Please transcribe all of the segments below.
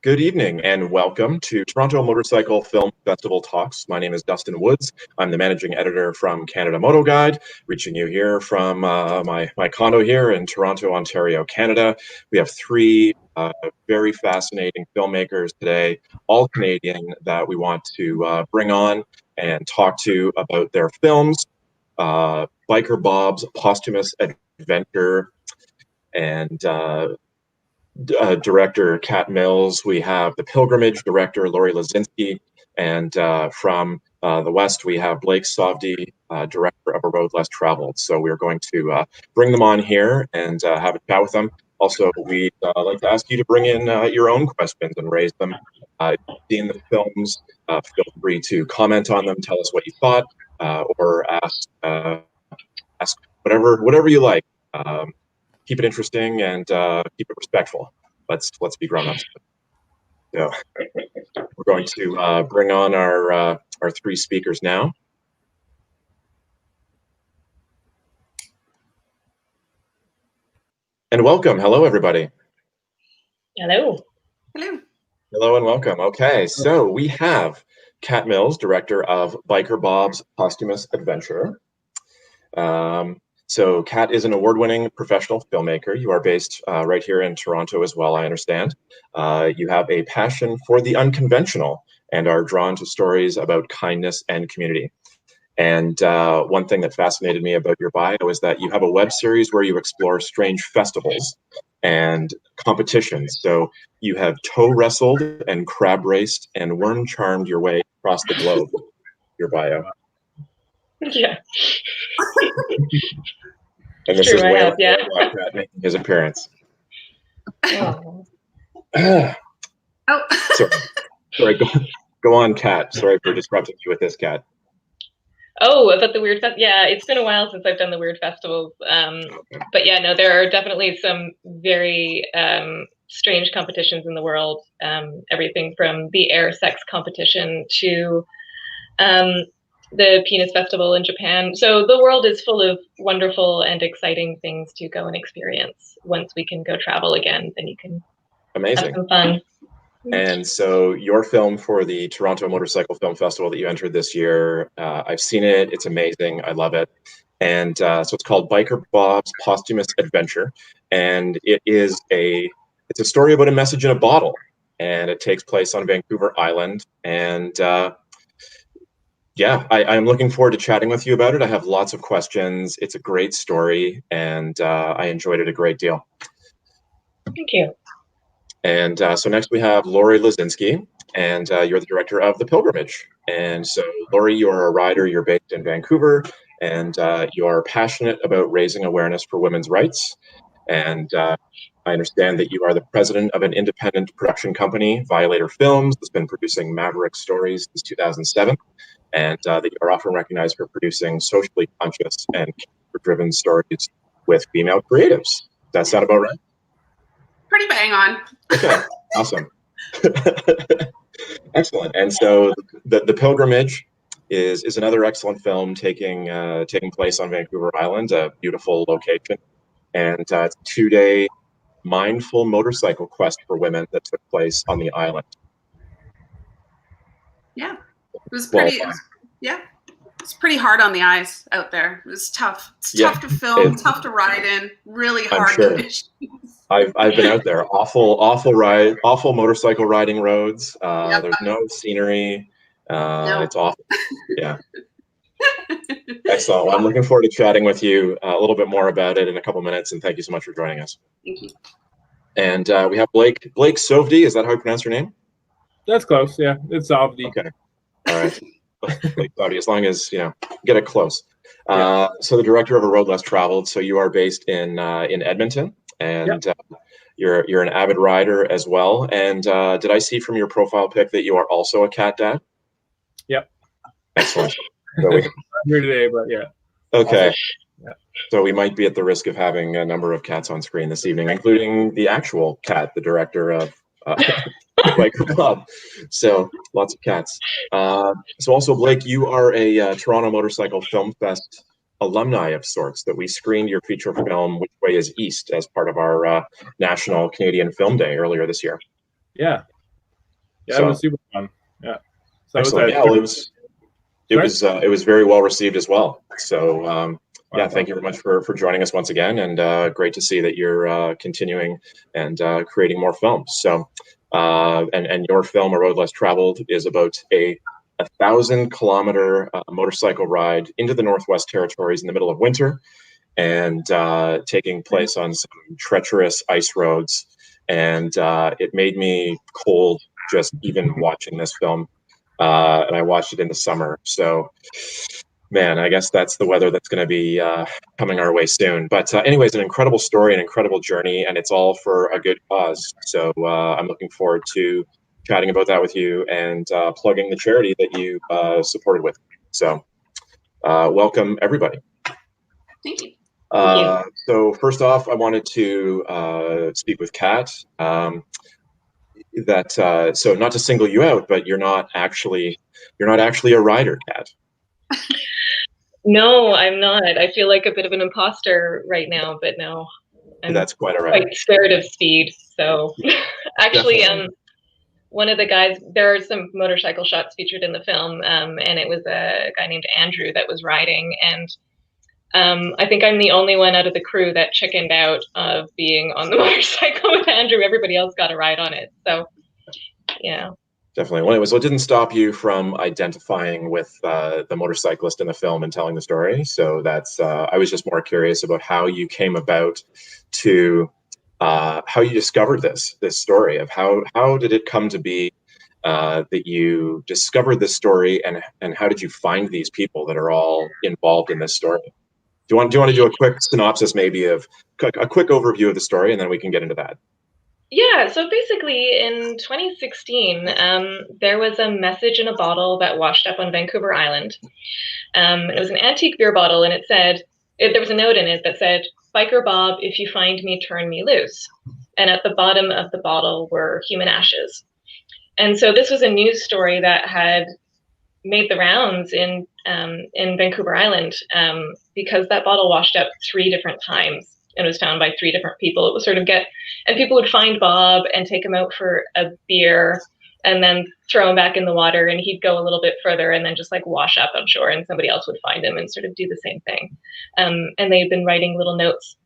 Good evening and welcome to Toronto Motorcycle Film Festival Talks. My name is Dustin Woods. I'm the managing editor from Canada Moto Guide, reaching you here from my condo here in Toronto, Ontario, Canada. We have three very fascinating filmmakers today, all Canadian, that we want to bring on and talk to about their films. Biker Bob's Posthumous Adventure and director Kat Mills. We have the Pilgrimage director Lozinski, and from the West we have Blake Sovdi, director of A Road Less Traveled. So we're going to bring them on here and have a chat with them. Also, we'd like to ask you to bring in your own questions and raise them. If you've seen the films, feel free to comment on them, tell us what you thought, or ask whatever you like. Keep it interesting and keep it respectful. Let's be grown-ups. So we're going to bring on our three speakers now. And welcome. Hello, everybody. Hello. Hello. Hello and welcome. Okay, so we have Kat Mills, director of Biker Bob's Posthumous Adventure. So Kat is an award-winning professional filmmaker. You are based right here in Toronto as well, I understand. You have a passion for the unconventional and are drawn to stories about kindness and community. And one thing that fascinated me about your bio is that you have a web series where you explore strange festivals and competitions. So you have toe wrestled and crab raced and worm charmed your way across the globe. Your bio. Yeah. And this is Whale making his appearance. Oh. Sorry, go on, Kat. Sorry for disrupting you with this, Kat. Oh, about the weird festival. Yeah, it's been a while since I've done the weird festivals. But yeah, no, there are definitely some very strange competitions in the world. Everything from the air sex competition to the penis festival in Japan. So the world is full of wonderful and exciting things to go and experience. Once we can go travel again, then you can have some fun. And so your film for the Toronto Motorcycle Film Festival that you entered this year, I've seen it. It's amazing. I love it. And so it's called Biker Bob's Posthumous Adventure. And it's a story about a message in a bottle. And it takes place on Vancouver Island. And yeah, I'm looking forward to chatting with you about it. I have lots of questions. It's a great story, and I enjoyed it a great deal. Thank you. And so next we have Lori Lozinski, and you're the director of The Pilgrimage. And so, Lori, you're a rider. You're based in Vancouver, and you're passionate about raising awareness for women's rights. And I understand that you are the president of an independent production company, Violator Films, that's been producing Maverick stories since 2007. And that you are often recognized for producing socially conscious and character-driven stories with female creatives. Does that sound about right? Pretty bang on. Okay, awesome. Excellent. And so the Pilgrimage is another excellent film taking place on Vancouver Island, a beautiful location. And it's a 2-day mindful motorcycle quest for women that took place on the island. Yeah. It was pretty, it's pretty hard on the eyes out there. It was tough. It's tough to film, tough to ride in, really hard conditions. I've been out there. Awful motorcycle riding roads. There's no scenery. It's awful. Yeah. Excellent. Well, I'm looking forward to chatting with you a little bit more about it in a couple minutes, and thank you so much for joining us. Thank you. And we have Blake Sovdi. Is that how you pronounce your name? That's close. Yeah, it's Sovdi. Okay. All right. Blake Sovdi, as long as get it close. So the director of A Road Less Traveled. So you are based in Edmonton, and you're an avid rider as well. And did I see from your profile pic that you are also a cat dad? Yep. Excellent. So I'm here today, but yeah. Okay. Yeah. So we might be at the risk of having a number of cats on screen this evening, including the actual cat, the director of Biker Bob. So lots of cats. So also, Blake, you are a Toronto Motorcycle Film Fest alumni of sorts, that we screened your feature film Which Way is East as part of our National Canadian Film Day earlier this year. Yeah. Yeah, so, it was super fun. Yeah. So excellent. Yeah, well, it was very well received as well. So yeah, thank you very much for joining us once again, and great to see that you're continuing and creating more films. So and your film, A Road Less Traveled, is about a 1,000-kilometer motorcycle ride into the Northwest Territories in the middle of winter, and taking place on some treacherous ice roads. And it made me cold just even watching this film. And I watched it in the summer. So, man, I guess that's the weather that's going to be coming our way soon. But anyways, an incredible story, an incredible journey, and it's all for a good cause. So I'm looking forward to chatting about that with you and plugging the charity that you supported with. So welcome, everybody. Thank you. So first off, I wanted to speak with Kat. So not to single you out, but you're not actually a writer, Kat. No, I'm not. I feel like a bit of an imposter right now, but no, That's quite all right. Quite scared of speed. So actually, one of the guys, there are some motorcycle shots featured in the film, and it was a guy named Andrew that was riding, and I think I'm the only one out of the crew that chickened out of being on the motorcycle with Andrew. Everybody else got a ride on it. So, yeah. Definitely. Well, it didn't stop you from identifying with the motorcyclist in the film and telling the story. So that's, I was just more curious about how you came about to, how you discovered this story of how did it come to be that you discovered this story, and how did you find these people that are all involved in this story? Do you want to do a quick synopsis, maybe a quick overview of the story, and then we can get into that? Yeah, so basically in 2016, there was a message in a bottle that washed up on Vancouver Island. It was an antique beer bottle, and there was a note in it that said, "Biker Bob, if you find me, turn me loose." And at the bottom of the bottle were human ashes. And so this was a news story that had made the rounds in Vancouver Island, because that bottle washed up 3 different times and was found by 3 different people. It was sort of and people would find Bob and take him out for a beer and then throw him back in the water, and he'd go a little bit further and then just like wash up on shore, and somebody else would find him and sort of do the same thing. And they'd been writing little notes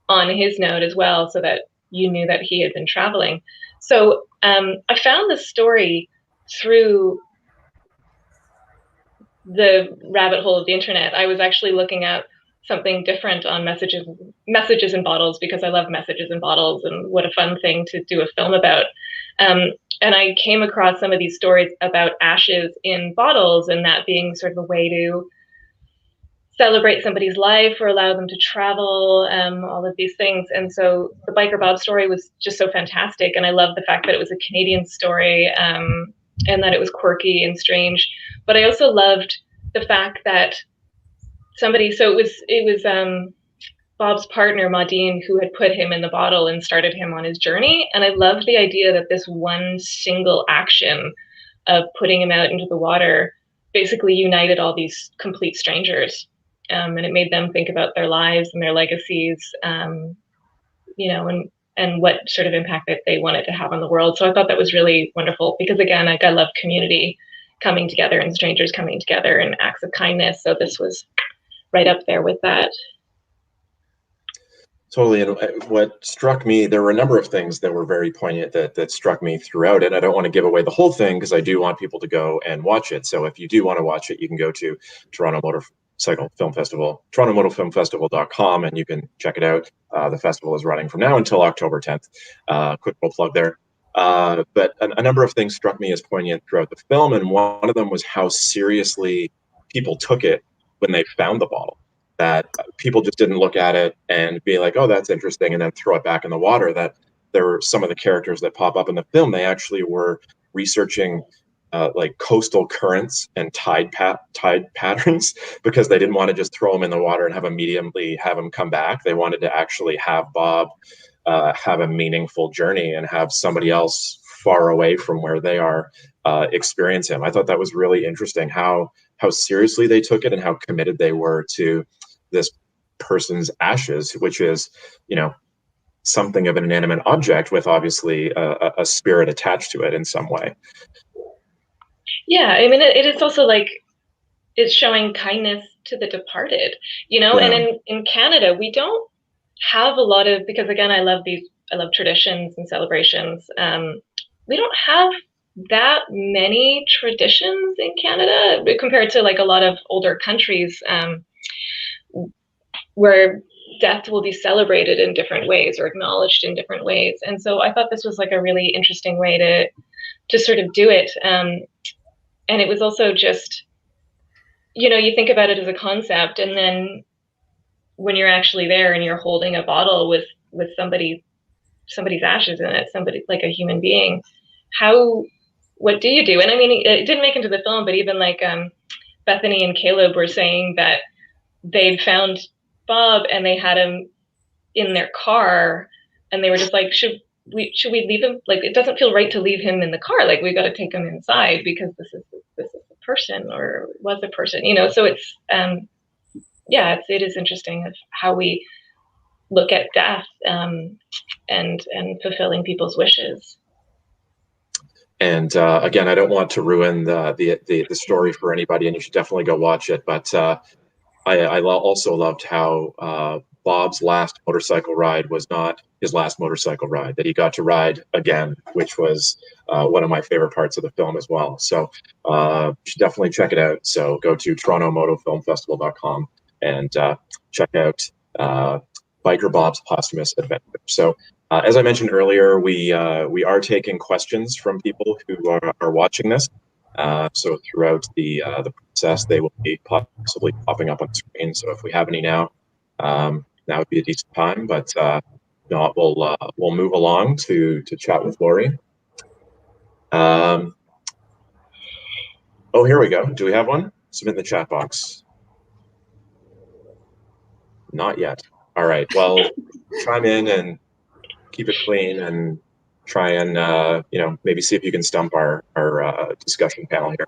on his note as well, so that you knew that he had been traveling. So I found this story through the rabbit hole of the internet. I was actually looking at something different on messages in bottles, because I love messages in bottles, and what a fun thing to do a film about. And I came across some of these stories about ashes in bottles, and that being sort of a way to celebrate somebody's life or allow them to travel, all of these things. And so the Biker Bob story was just so fantastic. And I love the fact that it was a Canadian story, and that it was quirky and strange. But I also loved the fact that it was Bob's partner, Maudine, who had put him in the bottle and started him on his journey. And I loved the idea that this one single action of putting him out into the water basically united all these complete strangers. And it made them think about their lives and their legacies, and what sort of impact that they wanted to have on the world. So I thought that was really wonderful, because again, I love community coming together and strangers coming together and acts of kindness. So this was right up there with that. Totally. And what struck me, there were a number of things that were very poignant that struck me throughout it. I don't want to give away the whole thing, because I do want people to go and watch it. So if you do want to watch it, you can go to Toronto Motorcycle Film Festival, torontomotorfilmfestival.com, and you can check it out. The festival is running from now until October 10th. Quick little plug there. But a number of things struck me as poignant throughout the film, and one of them was how seriously people took it when they found the bottle. That people just didn't look at it and be like, oh, that's interesting, and then throw it back in the water. That there were some of the characters that pop up in the film, they actually were researching like coastal currents and tide patterns, because they didn't want to just throw them in the water and immediately have them come back. They wanted to actually have Bob have a meaningful journey and have somebody else far away from where they are experience him. I thought that was really interesting, how seriously they took it and how committed they were to this person's ashes, which is, something of an inanimate object with obviously a spirit attached to it in some way. Yeah, I mean, it is also like it's showing kindness to the departed, you know. Yeah. And in Canada, we don't have a lot of, because again, I love traditions and celebrations. We don't have that many traditions in Canada compared to like a lot of older countries, where death will be celebrated in different ways or acknowledged in different ways. And so I thought this was like a really interesting way to sort of do it. And it was also just, you know, you think about it as a concept, and then when you're actually there and you're holding a bottle with somebody's ashes in it, somebody like a human being, what do you do? And I mean, it didn't make it into the film, but even like Bethany and Caleb were saying that they'd found Bob and they had him in their car, and they were just like, should we leave him? Like, it doesn't feel right to leave him in the car. Like, we've got to take him inside because this is a person, or was a person, you know. So it's it is interesting of how we look at death, and fulfilling people's wishes. And again, I don't want to ruin the story for anybody, and you should definitely go watch it. But I also loved how Bob's last motorcycle ride was not his last motorcycle ride, that he got to ride again, which was one of my favorite parts of the film as well. So you should definitely check it out. So go to TorontoMotoFilmFestival.com and check out Biker Bob's Posthumous Adventure. So as I mentioned earlier, we are taking questions from people who are watching this. So throughout the process, they will be possibly popping up on screen. So if we have any now, that would be a decent time. But not, we'll move along to chat with Lori. Oh, here we go. Do we have one? Submit in the chat box. Not yet. All right. Well, chime in and keep it clean, and try and maybe see if you can stump our discussion panel here.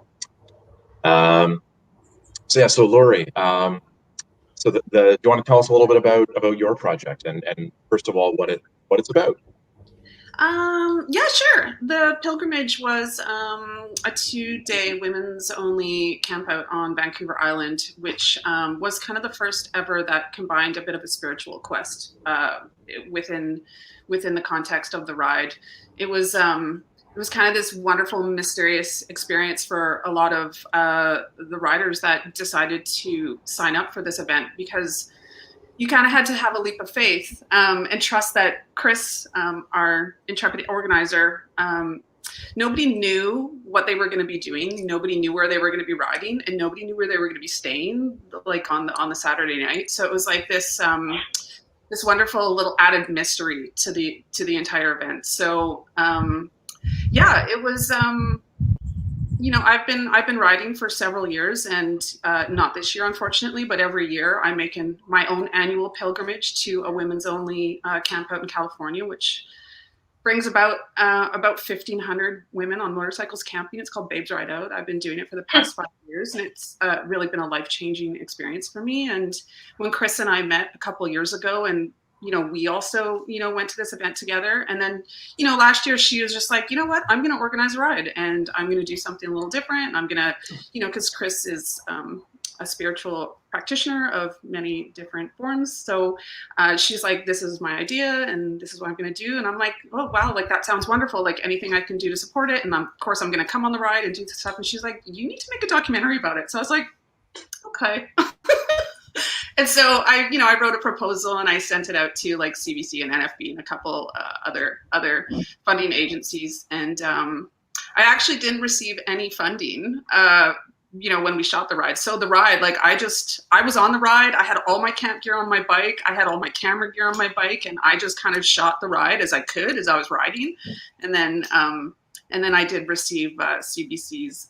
So Lori, so do you want to tell us a little bit about your project, and first of all what it's about? Yeah, sure. The pilgrimage was a 2-day women's only campout on Vancouver Island, which was kind of the first ever that combined a bit of a spiritual quest within the context of the ride. It was kind of this wonderful, mysterious experience for a lot of the riders that decided to sign up for this event, because you kind of had to have a leap of faith and trust that Chris, our intrepid organizer, nobody knew what they were going to be doing. Nobody knew where they were going to be riding, and nobody knew where they were going to be staying, like on the Saturday night. So it was like this this wonderful little added mystery to the entire event. So it was. I've been riding for several years, and not this year, unfortunately, but every year I'm making my own annual pilgrimage to a women's only campout in California, which brings about 1,500 women on motorcycles camping. It's called Babes Ride Out. I've been doing it for the past 5 years, and it's really been a life-changing experience for me. And when Chris and I met a couple of years ago, and we also, went to this event together. And then, last year she was just like, you know what, I'm going to organize a ride, and I'm going to do something a little different. And I'm going to, because Chris is a spiritual practitioner of many different forms. So she's like, this is my idea, and this is what I'm going to do. And I'm like, oh, wow, like that sounds wonderful. Like anything I can do to support it. And of course I'm going to come on the ride and do stuff. And she's like, you need to make a documentary about it. So I was like, okay. And so I wrote a proposal, and I sent it out to like CBC and NFB and a couple other funding agencies. And I actually didn't receive any funding, when we shot the ride. So the ride, like I was on the ride. I had all my camp gear on my bike. I had all my camera gear on my bike, and I just kind of shot the ride as I could as I was riding. And then I did receive CBC's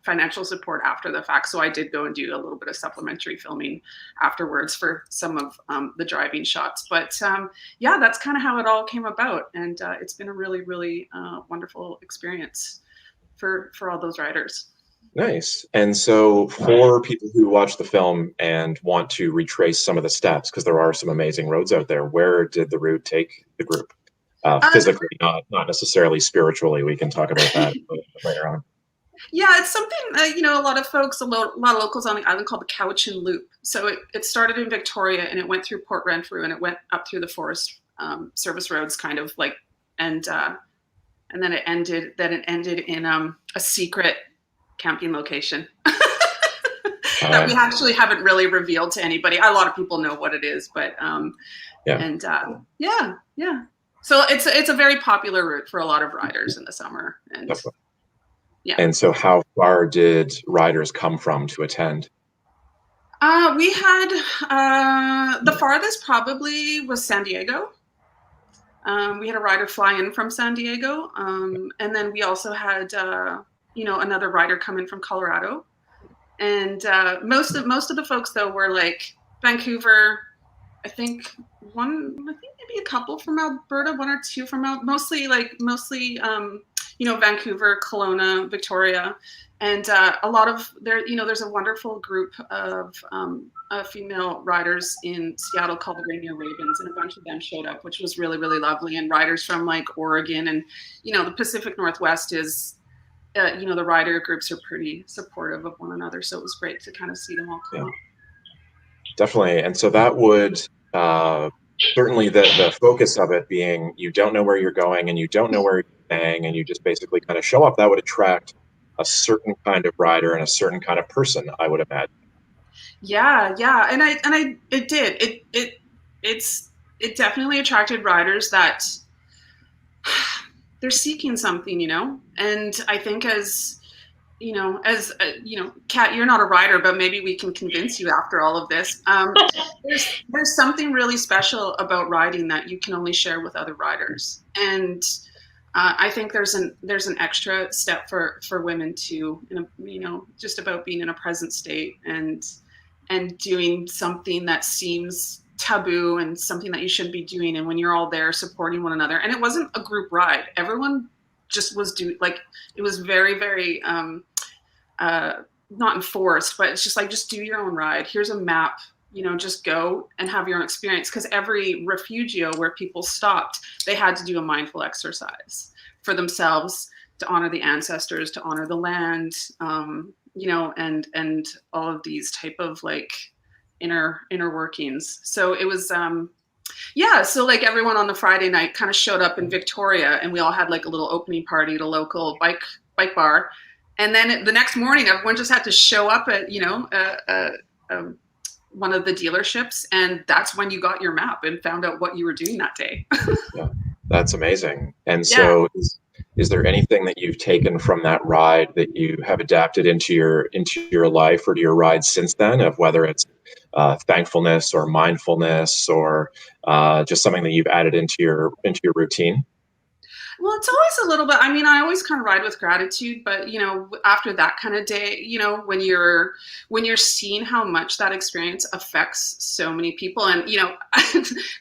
financial support after the fact. So I did go and do a little bit of supplementary filming afterwards for some of the driving shots. But that's kind of how it all came about. And it's been a really, really wonderful experience for all those riders. Nice. And so for people who watch the film and want to retrace some of the steps, because there are some amazing roads out there, where did the route take the group? Physically, not necessarily spiritually. We can talk about that later on. Yeah, it's something, a lot of folks, a lot of locals on the island call the Cowichan Loop. So it started in Victoria and it went through Port Renfrew and it went up through the Forest Service roads kind of like, and then it ended in a secret camping location that we actually haven't really revealed to anybody. A lot of people know what it is, but yeah. So it's a very popular route for a lot of riders in the summer. And Definitely. yeah. And so how far did riders come from to attend? We had the farthest probably was San Diego. We had a rider fly in from San Diego, and then we also had another rider come in from Colorado. And most of the folks though were like Vancouver. I think maybe a couple from Alberta, one or two from mostly Vancouver, Kelowna, Victoria, and a lot of there's a wonderful group of female riders in Seattle called the Rainier Ravens, and a bunch of them showed up, which was really, really lovely. And riders from like Oregon and the Pacific Northwest is the rider groups are pretty supportive of one another, so it was great to kind of see them all come up. Definitely. And so that would certainly the focus of it being you don't know where you're going and you don't know where you're staying and you just basically kind of show up, that would attract a certain kind of rider and a certain kind of person, I would imagine. Yeah. And it did. It definitely attracted riders that they're seeking something, and I think as Kat, you're not a rider, but maybe we can convince you after all of this. There's something really special about riding that you can only share with other riders, and I think there's an extra step for women too, just about being in a present state and doing something that seems taboo and something that you shouldn't be doing. And when you're all there supporting one another, and it wasn't a group ride, everyone just was it was very, very not enforced, but it's just like, just do your own ride. Here's a map, just go and have your own experience. Because every refugio where people stopped, they had to do a mindful exercise for themselves to honor the ancestors, to honor the land, and all of these type of like inner workings. So it was, so like everyone on the Friday night kind of showed up in Victoria, and we all had like a little opening party at a local bike bar. And then the next morning, everyone just had to show up at, one of the dealerships. And that's when you got your map and found out what you were doing that day. Yeah, that's amazing. And so is there anything that you've taken from that ride that you have adapted into your life or to your ride since then, of whether it's thankfulness or mindfulness or just something that you've added into your routine? Well, it's always a little bit, I always kind of ride with gratitude, but, after that kind of day, when you're seeing how much that experience affects so many people. And,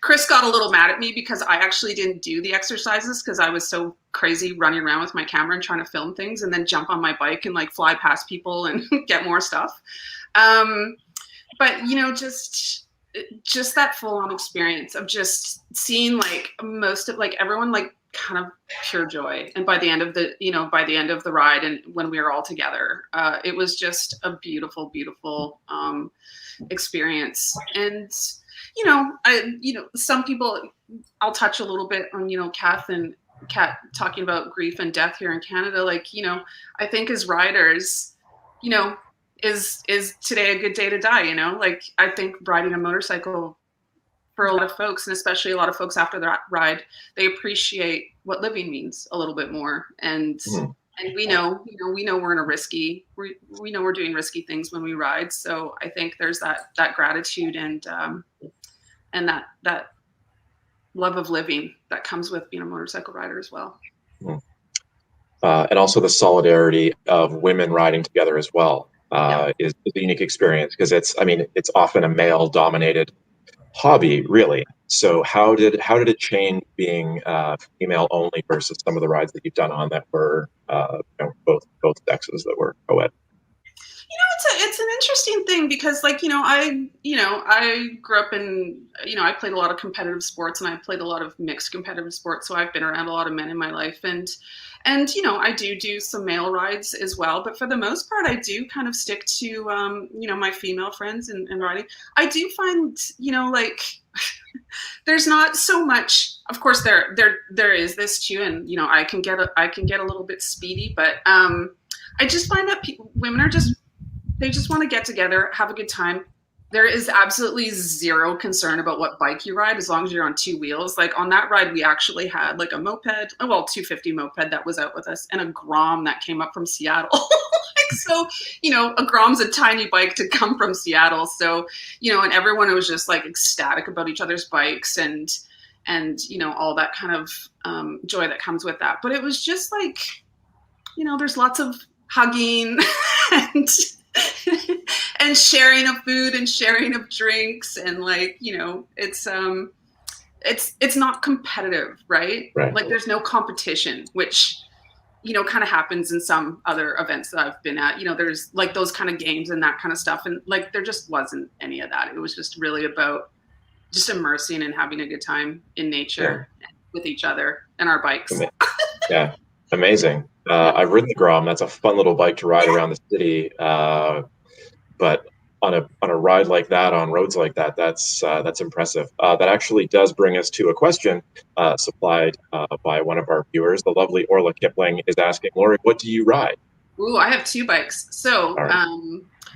Chris got a little mad at me because I actually didn't do the exercises because I was so crazy running around with my camera and trying to film things and then jump on my bike and like fly past people and get more stuff. But, just that full on experience of just seeing like most of like everyone like kind of pure joy. And by the end of the ride and when we were all together, it was just a beautiful, beautiful experience. And, some people, I'll touch a little bit on, Kat talking about grief and death here in Canada. Like, I think as riders, is today a good day to die? Like I think riding a motorcycle for a lot of folks, and especially a lot of folks after that ride, they appreciate what living means a little bit more. And we know we're in a risky, we know we're doing risky things when we ride. So I think there's that gratitude and that love of living that comes with being a motorcycle rider as well. And also the solidarity of women riding together as well is a unique experience because it's often a male dominated hobby, really. So how did it change being female only versus some of the rides that you've done on that were both sexes that were co-ed? It's an interesting thing because, like, I grew up in, I played a lot of competitive sports and I played a lot of mixed competitive sports. So I've been around a lot of men in my life, and I do some male rides as well. But for the most part, I do kind of stick to, my female friends and riding. I do find, like, there's not so much. Of course, there is this too, and I can get a little bit speedy, but I just find that women are they just want to get together, have a good time. There is absolutely zero concern about what bike you ride as long as you're on two wheels. Like on that ride, we actually had like a moped, 250 moped that was out with us, and a Grom that came up from Seattle. So, a Grom's a tiny bike to come from Seattle. So, and everyone was just like ecstatic about each other's bikes and all that kind of joy that comes with that. But it was just like, there's lots of hugging and and sharing of food and sharing of drinks, and like, it's not competitive, right? Like there's no competition, which kind of happens in some other events that I've been at. There's like those kind of games and that kind of stuff, and like there just wasn't any of that. It was just really about just immersing and having a good time in nature with each other and our bikes. Yeah, amazing. I've ridden the Grom. That's a fun little bike to ride around the city. But on a ride like that, on roads like that, that's impressive. That actually does bring us to a question supplied by one of our viewers. The lovely Orla Kipling is asking, Lori, what do you ride? Ooh, I have two bikes. So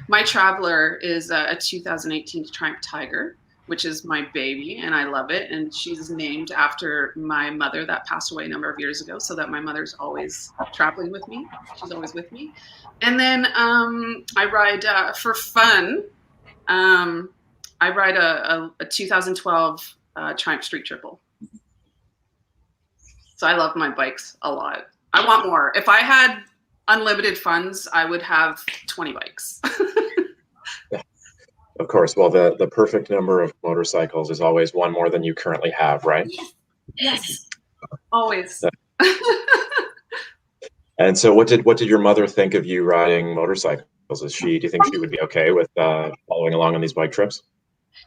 my Traveler is a 2018 Triumph Tiger, which is my baby, and I love it. And she's named after my mother that passed away a number of years ago, so that my mother's always traveling with me. She's always with me. And then I ride for fun. I ride a 2012 Triumph Street Triple. So I love my bikes a lot. I want more. If I had unlimited funds, I would have 20 bikes. Of course. Well, the perfect number of motorcycles is always one more than you currently have, right? Yes. Always. And so what did your mother think of you riding motorcycles? Do you think she would be okay with following along on these bike trips?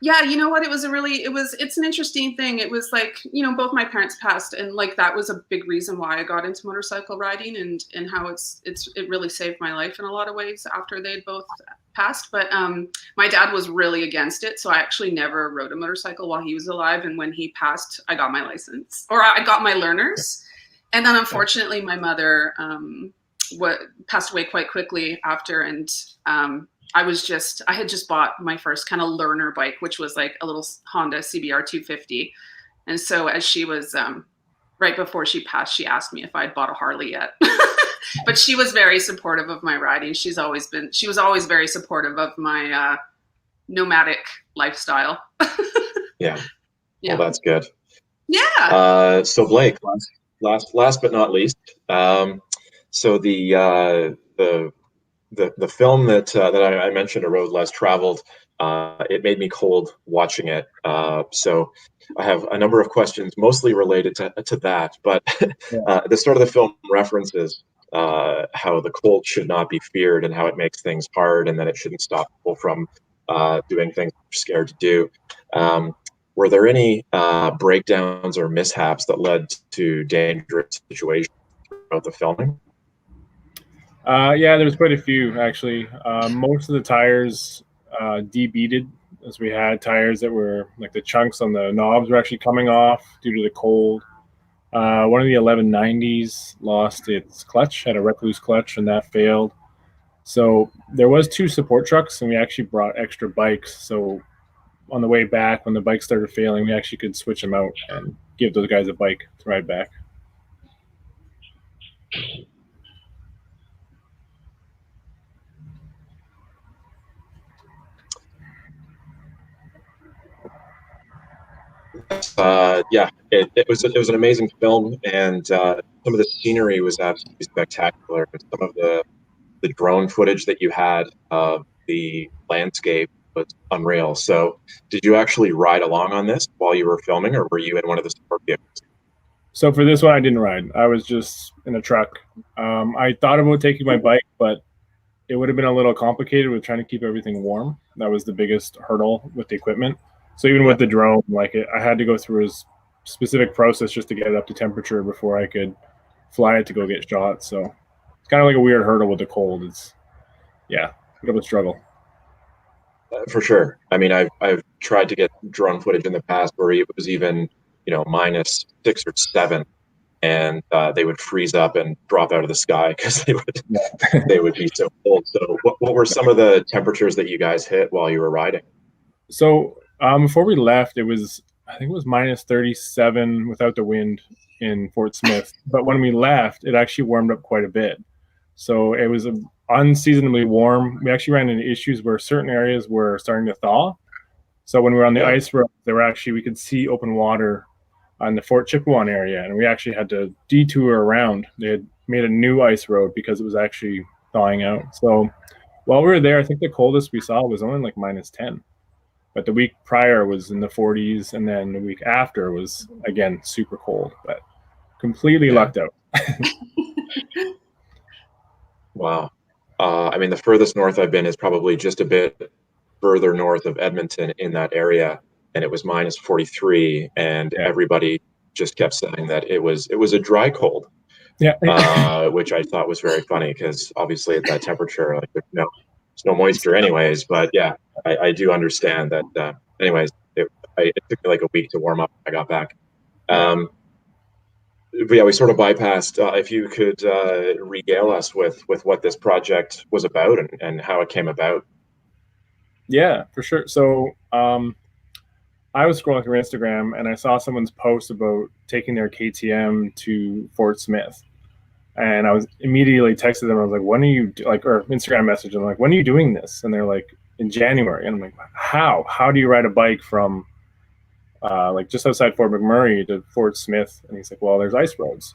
Yeah, you know what? It's an interesting thing. It was like, both my parents passed, and like that was a big reason why I got into motorcycle riding, and how it really saved my life in a lot of ways after they'd both passed. But my dad was really against it, so I actually never rode a motorcycle while he was alive. And when he passed, I got my license, or I got my learners. And then unfortunately, my mother passed away quite quickly after, and I had just bought my first kind of learner bike, which was like a little Honda CBR 250. And so as she was, right before she passed, she asked me if I'd bought a Harley yet. But she was very supportive of my riding. She was always very supportive of my nomadic lifestyle. Yeah. Well, that's good. Yeah. So Blake, last but not least, so the film that I mentioned, A Road Less Traveled, it made me cold watching it. So I have a number of questions, mostly related to that. But the start of the film references how the cold should not be feared, and how it makes things hard, and that it shouldn't stop people from doing things they're scared to do. Were there any breakdowns or mishaps that led to dangerous situations throughout the filming? Yeah, there's quite a few actually. Most of the tires debeaded, as we had tires that were like the chunks on the knobs were actually coming off due to the cold. One of the 1190s lost its clutch, had a recluse clutch, and that failed. So there was 2 support trucks, and we actually brought extra bikes. So on the way back, when the bike started failing, we actually could switch them out and give those guys a bike to ride back. It was an amazing film, and some of the scenery was absolutely spectacular. Some of the drone footage that you had of the landscape was unreal. So did you actually ride along on this while you were filming, or were you in one of the support vehicles? So for this one, I didn't ride. I was just in a truck. I thought about taking my bike, but it would have been a little complicated with trying to keep everything warm. That was the biggest hurdle with the equipment. So even with the drone, like I had to go through a specific process just to get it up to temperature before I could fly it to go get shot. So it's kind of like a weird hurdle with the cold. It's a bit of a struggle. For sure. I mean, I've tried to get drone footage in the past where it was even, -6 or 7, and they would freeze up and drop out of the sky because they would be so cold. So what were some of the temperatures that you guys hit while you were riding? So before we left, I think it was -37 without the wind in Fort Smith. But when we left, it actually warmed up quite a bit. So it was unseasonably warm. We actually ran into issues where certain areas were starting to thaw. So when we were on the ice road, we could see open water on the Fort Chipewyan area, and we actually had to detour around. They had made a new ice road because it was actually thawing out. So while we were there, I think the coldest we saw was only like -10. But the week prior was in the 40s, and then the week after was, again, super cold, but completely lucked out. Wow. I mean, the furthest north I've been is probably just a bit further north of Edmonton in that area, and it was -43, and everybody just kept saying that it was a dry cold. Which I thought was very funny because obviously at that temperature, like there's no moisture anyways. But yeah, I do understand that. Anyways, it took me like a week to warm up when I got back. But yeah, we sort of bypassed. If you could regale us with what this project was about and how it came about. Yeah, for sure. So I was scrolling through Instagram and I saw someone's post about taking their KTM to Fort Smith. And I was immediately texted them. I was like, when are you or Instagram message. I'm like, when are you doing this? And they're like, in January. And I'm like, how do you ride a bike from like just outside Fort McMurray to Fort Smith? And he's like, well, there's ice roads.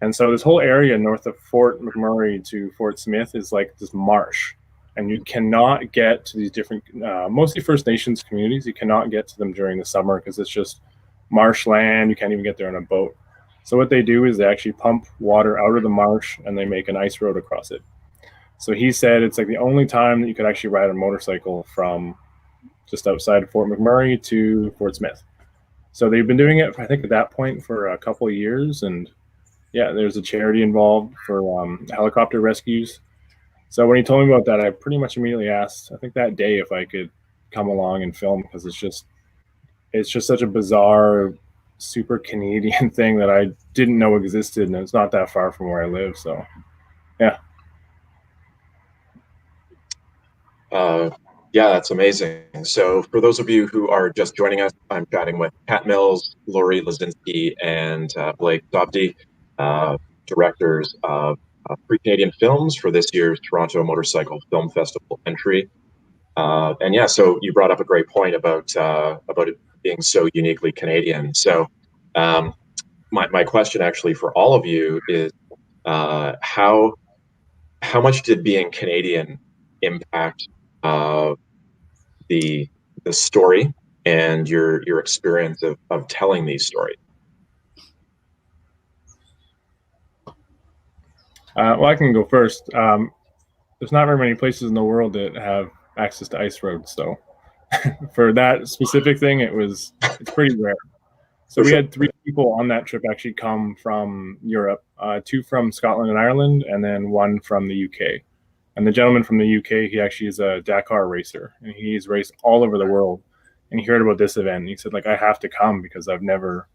And so this whole area north of Fort McMurray to Fort Smith is like this marsh. And you cannot get to these different, mostly First Nations communities. You cannot get to them during the summer because it's just marshland. You can't even get there on a boat. So what they do is they actually pump water out of the marsh and they make an ice road across it. So he said it's like the only time that you could actually ride a motorcycle from just outside of Fort McMurray to Fort Smith. So they've been doing it, I think, at that point for a couple of years. And yeah, there's a charity involved for helicopter rescues. So when he told me about that, I pretty much immediately asked, I think that day, if I could come along and film, because it's just such a bizarre, super Canadian thing that I didn't know existed, and it's not that far from where I live. So yeah. Yeah, that's amazing. So for those of you who are just joining us, I'm chatting with Kat Mills, Lori Lozinski, and Blake Sovdi, directors of Pre-Canadian Films for this year's Toronto Motorcycle Film Festival entry. And yeah, so you brought up a great point about it being so uniquely Canadian. So my question actually for all of you is how much did being Canadian impact the story and your experience of telling these stories? Well, I can go first. There's not very many places in the world that have access to ice roads, so for that specific thing, it's pretty rare. So we had 3 people on that trip actually come from Europe, 2 from Scotland and Ireland, and then 1 from the UK. And the gentleman from the UK, he actually is a Dakar racer, and he's raced all over the world. And he heard about this event, and he said, like, I have to come because I've never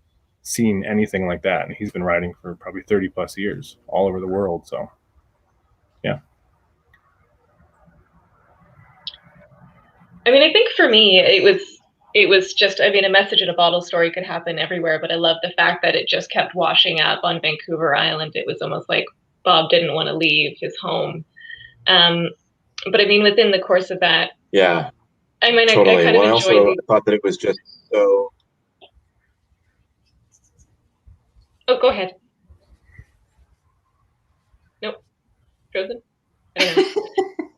seen anything like that. And he's been riding for probably 30 plus years all over the world. So yeah. I mean, I think for me, it was just, I mean, a message in a bottle story could happen everywhere, but I love the fact that it just kept washing up on Vancouver Island. It was almost like Bob didn't want to leave his home. But I mean, within the course of that, yeah, I mean, totally. I kind of I enjoyed also thought that it was just so. Oh, go ahead. Nope. Frozen? I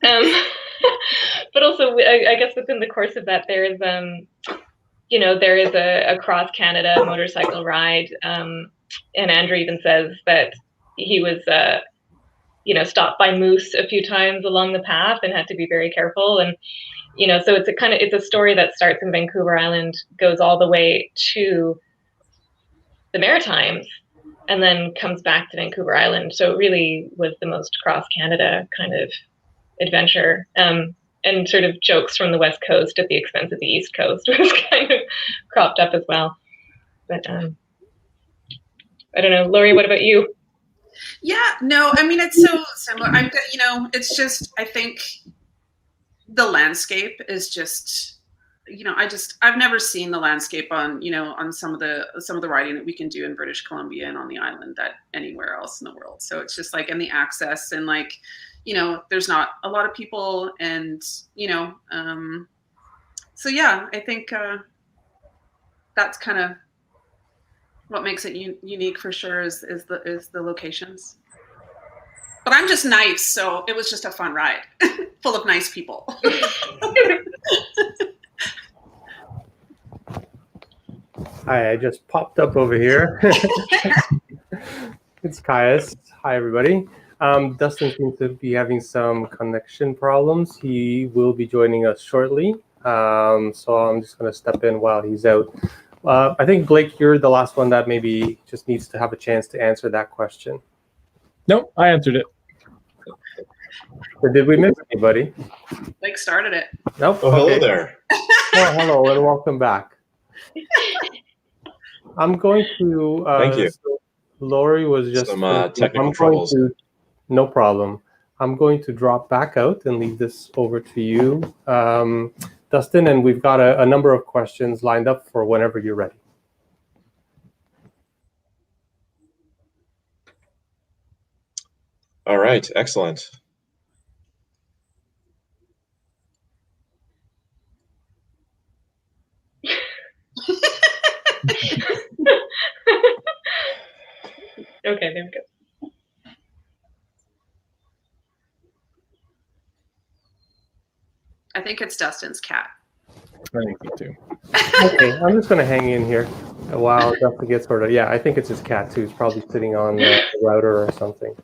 don't know. But also, I guess within the course of that, there is, there is a cross Canada motorcycle ride. And Andrew even says that he was stopped by moose a few times along the path and had to be very careful. And so it's a story that starts in Vancouver Island, goes all the way to the Maritimes, and then comes back to Vancouver Island. So it really was the most cross Canada kind of adventure, and sort of jokes from the West Coast at the expense of the East Coast was kind of cropped up as well. But I don't know, Laurie, what about you? Yeah, no, I mean, it's so similar. It's just, I think the landscape is just, I've never seen the landscape on, on some of the writing that we can do in British Columbia and on the island that anywhere else in the world. So it's just like, and the access and like, there's not a lot of people and, so yeah, I think that's kind of what makes it unique for sure is the locations. But I'm just nice, so it was just a fun ride, full of nice people. Hi, I just popped up over here. It's Caius. Hi, everybody. Dustin seems to be having some connection problems. He will be joining us shortly, so I'm just going to step in while he's out. I think, Blake, you're the last one that maybe just needs to have a chance to answer that question. Nope, I answered it. Or did we miss anybody? Blake started it. Nope. Oh, hello there. Well, hello and welcome back. I'm going to. Thank you. So Laurie was just some technical troubles. No problem. I'm going to drop back out and leave this over to you, Dustin, and we've got a number of questions lined up for whenever you're ready. All right, excellent. Okay, there we go. I think it's Dustin's cat. I think so too. Okay, I'm just going to hang in here while Dustin gets sorted. Yeah, I think it's his cat too. He's probably sitting on the router or something.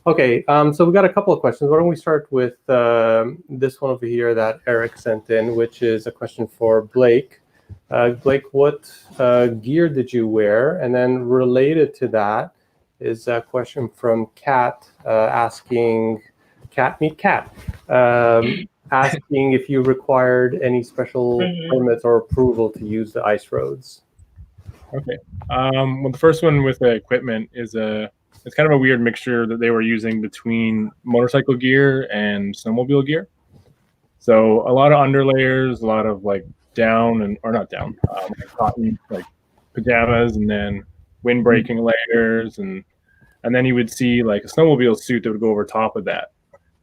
Okay, so we've got a couple of questions. Why don't we start with this one over here that Eric sent in, which is a question for Blake. Blake, what gear did you wear? And then related to that is a question from Kat asking, Cat meet Cat, asking if you required any special permits or approval to use the ice roads. Okay. Well, the first one with the equipment is it's kind of a weird mixture that they were using between motorcycle gear and snowmobile gear. So a lot of underlayers, a lot of like down or not down, like cotton, like pajamas, and then windbreaking layers, and then you would see like a snowmobile suit that would go over top of that,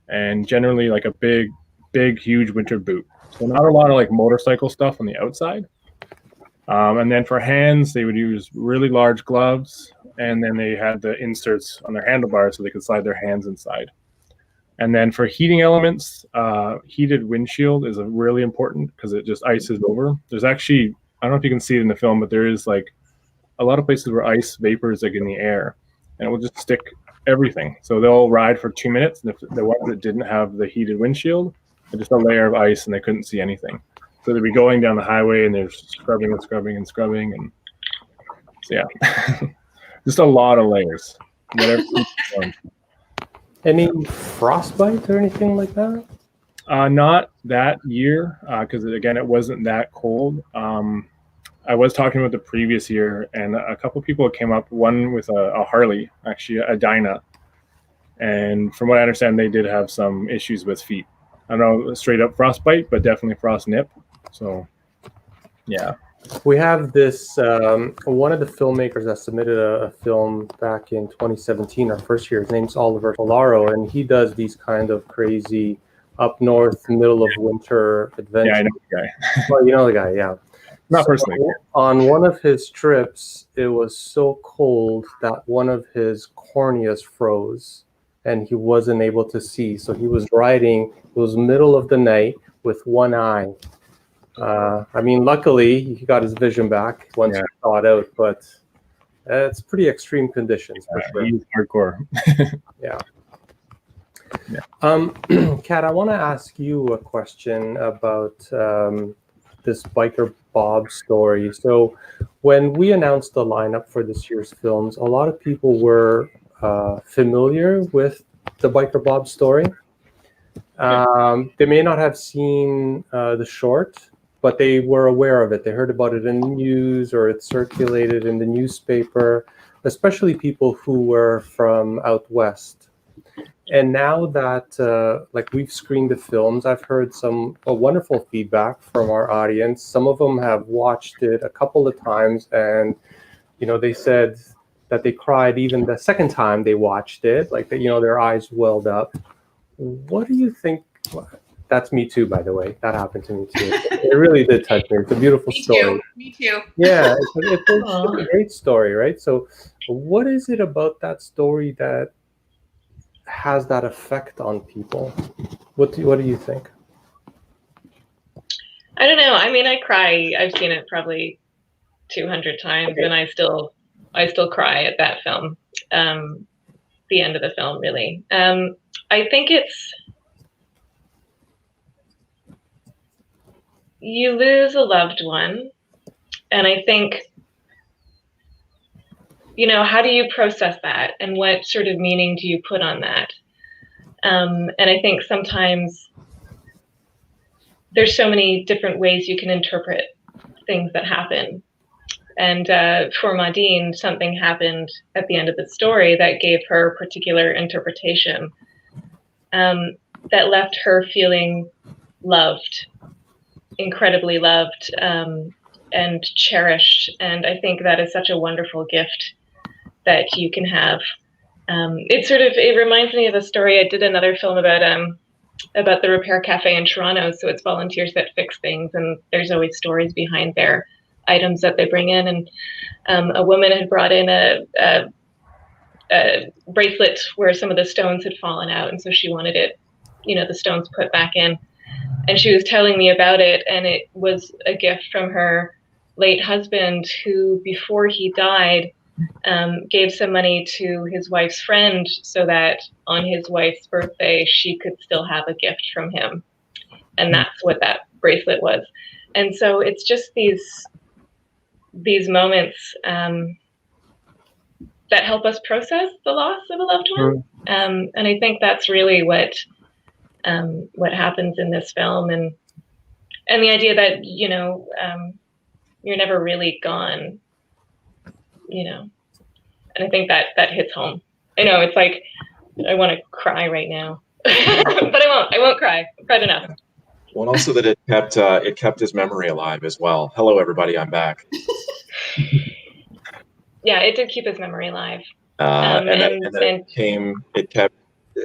and generally like a big, huge winter boot. So not a lot of like motorcycle stuff on the outside. And then for hands, they would use really large gloves, and then they had the inserts on their handlebars so they could slide their hands inside. And then for heating elements, heated windshield is really important because it just ices over. There's actually, I don't know if you can see it in the film, but there is like a lot of places where ice vapor is like in the air, and it will just stick everything. So they'll ride for 2 minutes, and if the ones that didn't have the heated windshield, just a layer of ice, and they couldn't see anything. So they'd be going down the highway, and they're scrubbing and scrubbing and scrubbing, and so yeah, just a lot of layers. Whatever. Any frostbite or anything like that? Not that year, because again, it wasn't that cold. I was talking about the previous year, and a couple of people came up, one with a Harley, actually a Dyna. And from what I understand, they did have some issues with feet. I don't know, straight up frostbite, but definitely frost nip. So, yeah. We have this, one of the filmmakers that submitted a film back in 2017, our first year. His name's Oliver Solaro, and he does these kind of crazy up north, middle of winter adventures. Yeah, I know the guy. Well, you know the guy, yeah. Not personally. On one of his trips, it was so cold that one of his corneas froze, and he wasn't able to see. So he was riding, it was middle of the night with one eye. I mean, luckily, he got his vision back once he thawed out, but it's pretty extreme conditions for sure. He's hardcore. Yeah. Kat, I want to ask you a question about this Biker Bob story. So when we announced the lineup for this year's films, a lot of people were familiar with the Biker Bob story. They may not have seen the short, but they were aware of it. They heard about it in the news, or it circulated in the newspaper, especially people who were from out west. And now that like we've screened the films, I've heard some wonderful feedback from our audience. Some of them have watched it a couple of times, and they said that they cried even the second time they watched it, like their eyes welled up. What do you think? That's me too, by the way. That happened to me too. It really did touch me. It's a beautiful story. Me too. Yeah, it's a great story, right? So what is it about that story that has that effect on people? What do you think? I don't know. I mean, I cry. I've seen it probably 200 times, and I still cry at that film. The end of the film, really. I think you lose a loved one, and I think, how do you process that, and what sort of meaning do you put on that? And I think sometimes there's so many different ways you can interpret things that happen. And for Maudine, something happened at the end of the story that gave her a particular interpretation that left her feeling loved, incredibly loved, and cherished. And I think that is such a wonderful gift that you can have. It reminds me of a story. I did another film about the Repair Cafe in Toronto. So it's volunteers that fix things, and there's always stories behind their items that they bring in. And a woman had brought in a bracelet where some of the stones had fallen out, and so she wanted it, the stones put back in. And she was telling me about it, and it was a gift from her late husband, who, before he died, gave some money to his wife's friend so that on his wife's birthday she could still have a gift from him. And that's what that bracelet was. And so it's just these moments that help us process the loss of a loved one. And I think that's really what happens in this film, and the idea that you're never really gone, and I think that hits home. I know it's like I want to cry right now, but I won't cry. I've cried enough. Well, also that it kept his memory alive as well. Hello, everybody, I'm back. Yeah, it did keep his memory alive.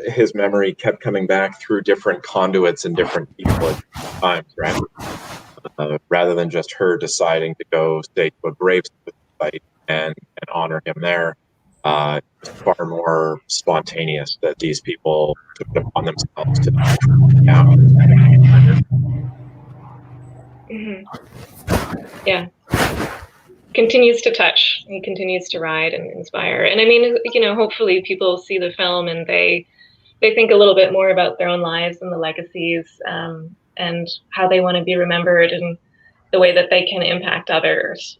His memory kept coming back through different conduits and different people at times, right? Rather than just her deciding to go stay to a grave site and honor him there. It's far more spontaneous that these people took it upon themselves to Yeah. Continues to touch, and continues to ride and inspire. And I mean, hopefully people see the film and they think a little bit more about their own lives and the legacies, and how they want to be remembered, and the way that they can impact others.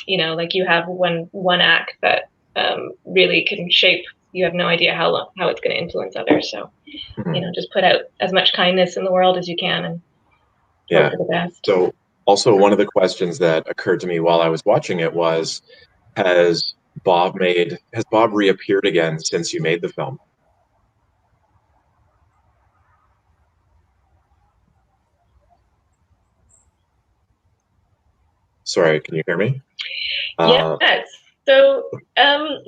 Like you have one act that really can shape. You have no idea how it's going to influence others. So, just put out as much kindness in the world as you can, and hope for the best. So, also one of the questions that occurred to me while I was watching it was, has Bob reappeared again since you made the film? Sorry, can you hear me? Yes. So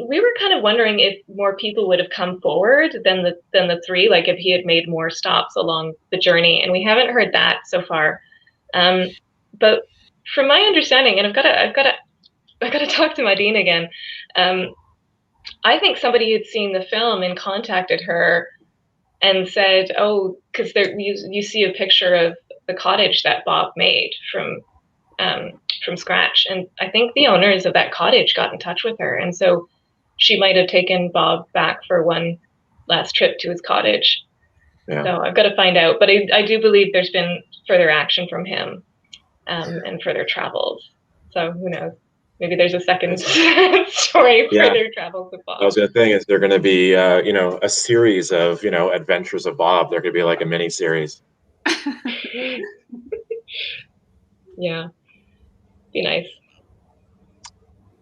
we were kind of wondering if more people would have come forward than the three, like if he had made more stops along the journey, and we haven't heard that so far. But from my understanding, and I've got to talk to Maudine again. I think somebody had seen the film and contacted her and said, "Oh, because you see a picture of the cottage that Bob made from scratch," and I think the owners of that cottage got in touch with her, and so she might have taken Bob back for one last trip to his cottage. Yeah. So I've got to find out. But I do believe there's been further action from him and further travels. So who knows? Maybe there's a second story for their travels with Bob. I was going to think, is there going to be, a series of, adventures of Bob? There could be like a mini series. Yeah, be nice.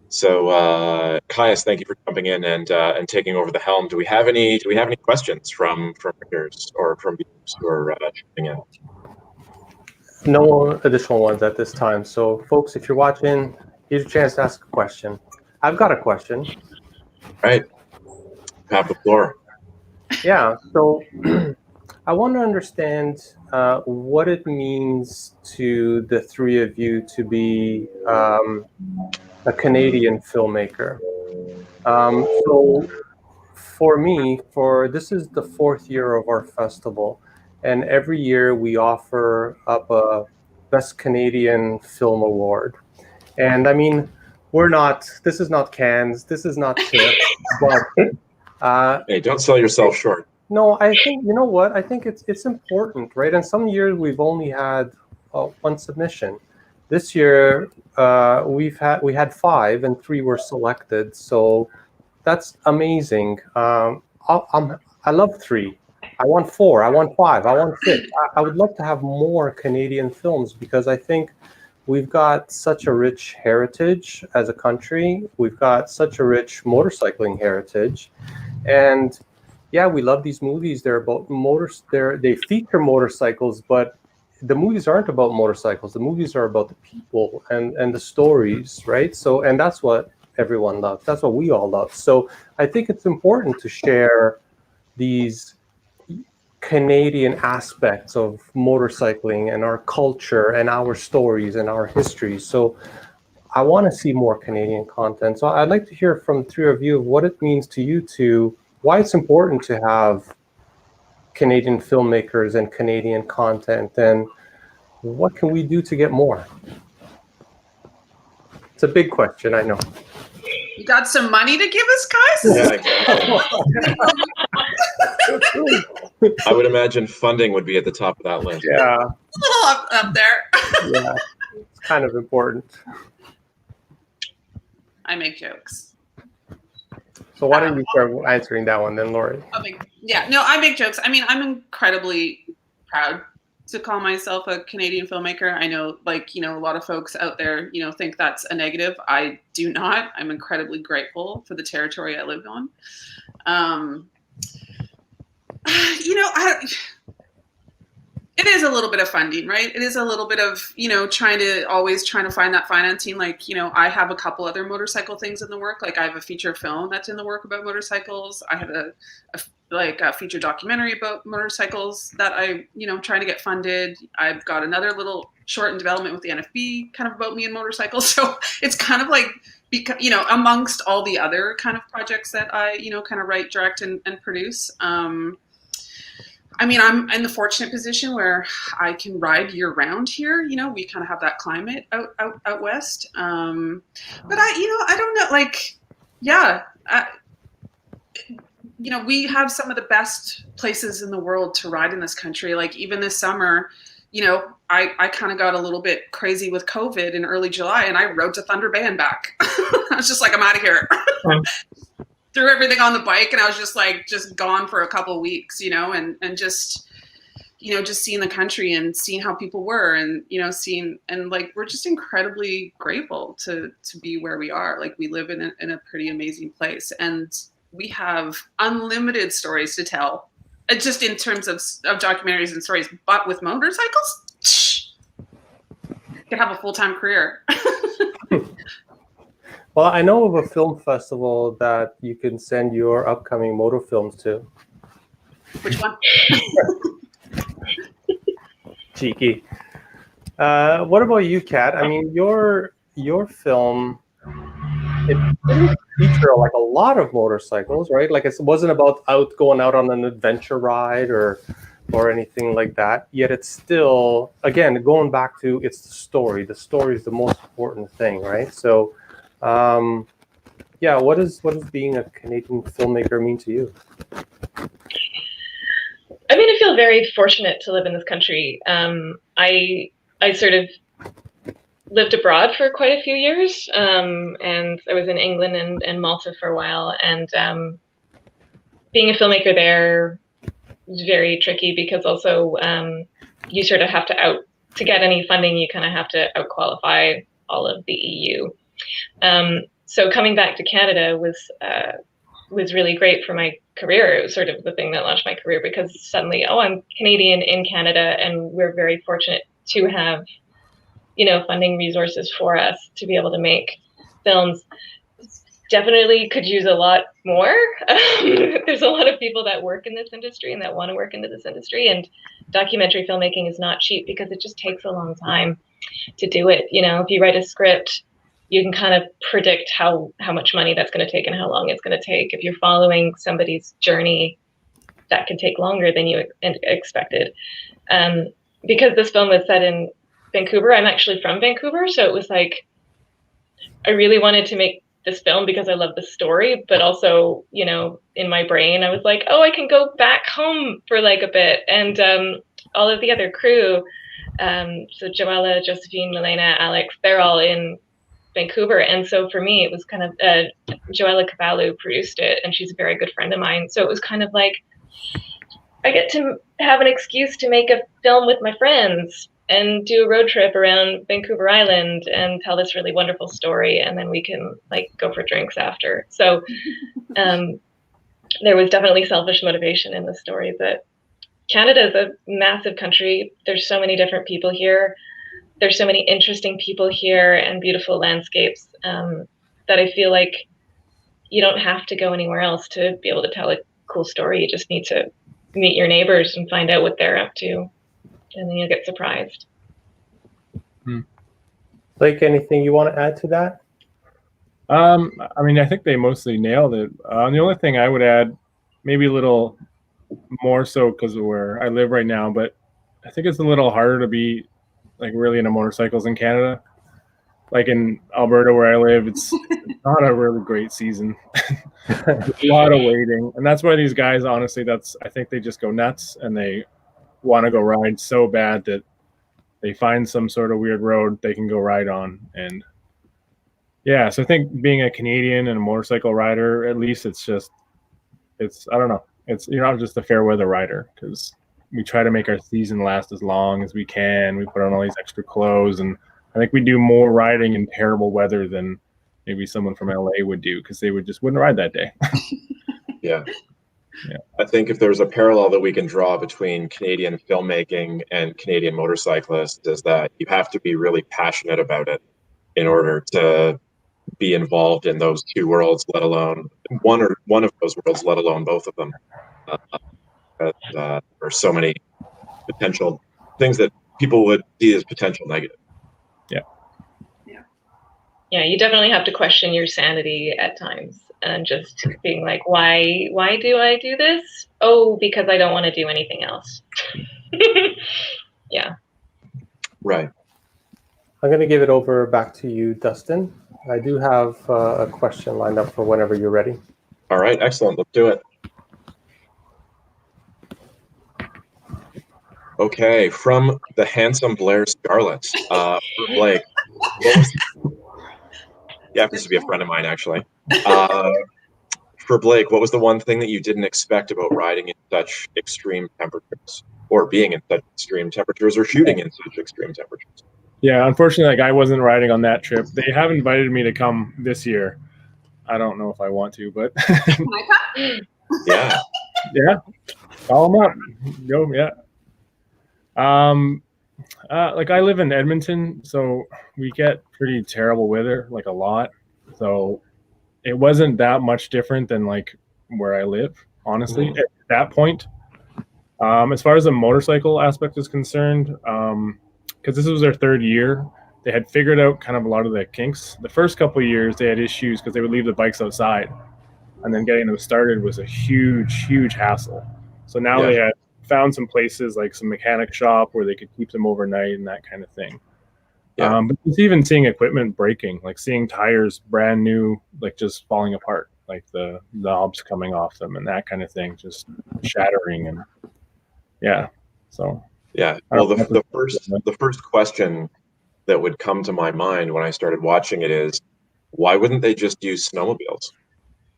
So, Caius, thank you for jumping in and taking over the helm. Do we have any questions from readers or from viewers who are jumping in? No additional ones at this time. So, folks, if you're watching, here's a chance to ask a question. I've got a question. All right. Have the floor. Yeah. So, I want to understand what it means to the three of you to be a Canadian filmmaker. So, for me, this is the 4th year of our festival. And every year we offer up a Best Canadian Film Award. And I mean, this is not Cannes, this is not TIFF, but... hey, don't sell yourself short. No, I think, you know what? I think it's important, right? And some years we've only had one submission. This year, we had 5 and 3 were selected. So that's amazing. I love 3. I want 4, I want 5, I want 6. I would love to have more Canadian films because I think we've got such a rich heritage as a country. We've got such a rich motorcycling heritage. And yeah, we love these movies. They're about they feature motorcycles, but the movies aren't about motorcycles. The movies are about the people and the stories, right? So, and that's what everyone loves. That's what we all love. So I think it's important to share these Canadian aspects of motorcycling and our culture and our stories and our history. So I want to see more Canadian content. So I'd like to hear from 3 of you what it means to you why it's important to have Canadian filmmakers and Canadian content, and what can we do to get more? It's a big question, I know. You got some money to give us, guys? Yeah, exactly. I would imagine funding would be at the top of that list. Yeah. A little up there. Yeah, it's kind of important. I make jokes. So why don't you start answering that one then, Lori? I make jokes. I mean, I'm incredibly proud to call myself a Canadian filmmaker. I know, a lot of folks out there, think that's a negative. I do not. I'm incredibly grateful for the territory I lived on. It is a little bit of funding, right? It is a little bit of, trying to find that financing. I have a couple other motorcycle things in the work. I have a feature film that's in the work about motorcycles. I have a feature documentary about motorcycles that trying to get funded. I've got another little short in development with the NFB kind of about me and motorcycles. So it's kind of amongst all the other kind of projects that I, kind of write, direct and produce. I'm in the fortunate position where I can ride year round here. We kind of have that climate out west. But I don't know, we have some of the best places in the world to ride in this country. Even this summer, I kind of got a little bit crazy with COVID in early July, and I rode to Thunder Bay and back. I was just like, I'm out of here. Threw everything on the bike, and I was just gone for a couple of weeks, and just seeing the country and seeing how people were, and we're just incredibly grateful to be where we are. We live in a pretty amazing place, and we have unlimited stories to tell, just in terms of documentaries and stories. But with motorcycles, you can have a full-time career. Well, I know of a film festival that you can send your upcoming moto films to. Which one? Cheeky. What about you, Kat? I mean, your film, it didn't feature a lot of motorcycles, right? It wasn't about going out on an adventure ride or anything like that. Yet it's still, again, going back to it's the story. The story is the most important thing, right? So. yeah, what does being a Canadian filmmaker mean to you? I mean, I feel very fortunate to live in this country. I sort of lived abroad for quite a few years, and I was in England and Malta for a while. And being a filmmaker there was very tricky because also you sort of have to get any funding, you kind of have to out-qualify all of the EU. So coming back to Canada was really great for my career. It was sort of the thing that launched my career because suddenly, I'm Canadian in Canada, and we're very fortunate to have, funding resources for us to be able to make films. Definitely could use a lot more. There's a lot of people that work in this industry and that want to work into this industry, and documentary filmmaking is not cheap because it just takes a long time to do it. If you write a script, you can kind of predict how much money that's going to take and how long it's going to take. If you're following somebody's journey, that can take longer than you expected. Because this film was set in Vancouver, I'm actually from Vancouver, so it was like I really wanted to make this film because I love the story, but also, in my brain, I was like, I can go back home for like a bit. And all of the other crew, so Joella, Josephine, Milena, Alex, they're all in Vancouver. And so for me, it was kind of Joella Cavallo produced it, and she's a very good friend of mine. So it was kind of like I get to have an excuse to make a film with my friends and do a road trip around Vancouver Island and tell this really wonderful story, and then we can go for drinks after. So there was definitely selfish motivation in the story, but Canada is a massive country. There's so many different people here. There's so many interesting people here and beautiful landscapes that I feel like you don't have to go anywhere else to be able to tell a cool story. You just need to meet your neighbors and find out what they're up to, and then you'll get surprised. Blake, anything you want to add to that? I think they mostly nailed it. The only thing I would add, maybe a little more so because of where I live right now, but I think it's a little harder to be really into motorcycles in Canada. Like in Alberta where I live, it's not a really great season. A lot of waiting. And that's why these guys, honestly, I think they just go nuts and they want to go ride so bad that they find some sort of weird road they can go ride on. And yeah, so I think being a Canadian and a motorcycle rider, at least it's I don't know. You're not just a fair weather rider, because we try to make our season last as long as we can. We put on all these extra clothes, and I think we do more riding in terrible weather than maybe someone from LA would do, because they wouldn't ride that day. Yeah. I think if there's a parallel that we can draw between Canadian filmmaking and Canadian motorcyclists, is that you have to be really passionate about it in order to be involved in those two worlds, let alone one of those worlds, let alone both of them. There are so many potential things that people would see as potential negative. Yeah, you definitely have to question your sanity at times and just being like, why do I do this? Oh, because I don't want to do anything else. Yeah. Right. I'm going to give it over back to you, Dustin. I do have a question lined up for whenever you're ready. All right, excellent. Let's do it. Okay, from the handsome Blair Scarlett, for Blake. Yeah, this would be a friend of mine, actually. For Blake, what was the one thing that you didn't expect about riding in such extreme temperatures, or being in such extreme temperatures, or shooting in such extreme temperatures? Yeah, unfortunately, I wasn't riding on that trip. They have invited me to come this year. I don't know if I want to, but Can I come? Yeah. Yeah, call them up. Go, yeah. I live in Edmonton, so we get pretty terrible weather, a lot. So it wasn't that much different than where I live, honestly, at that point. As far as the motorcycle aspect is concerned, because this was their third year, they had figured out kind of a lot of the kinks. The first couple of years, they had issues because they would leave the bikes outside, and then getting them started was a huge, huge hassle. So now they had found some places, like some mechanic shop, where they could keep them overnight and that kind of thing. Yeah. But it's even seeing equipment breaking, like seeing tires brand new, like just falling apart, like the knobs coming off them and that kind of thing, just shattering. And yeah, so yeah. Well, the first question that would come to my mind when I started watching it is, why wouldn't they just use snowmobiles?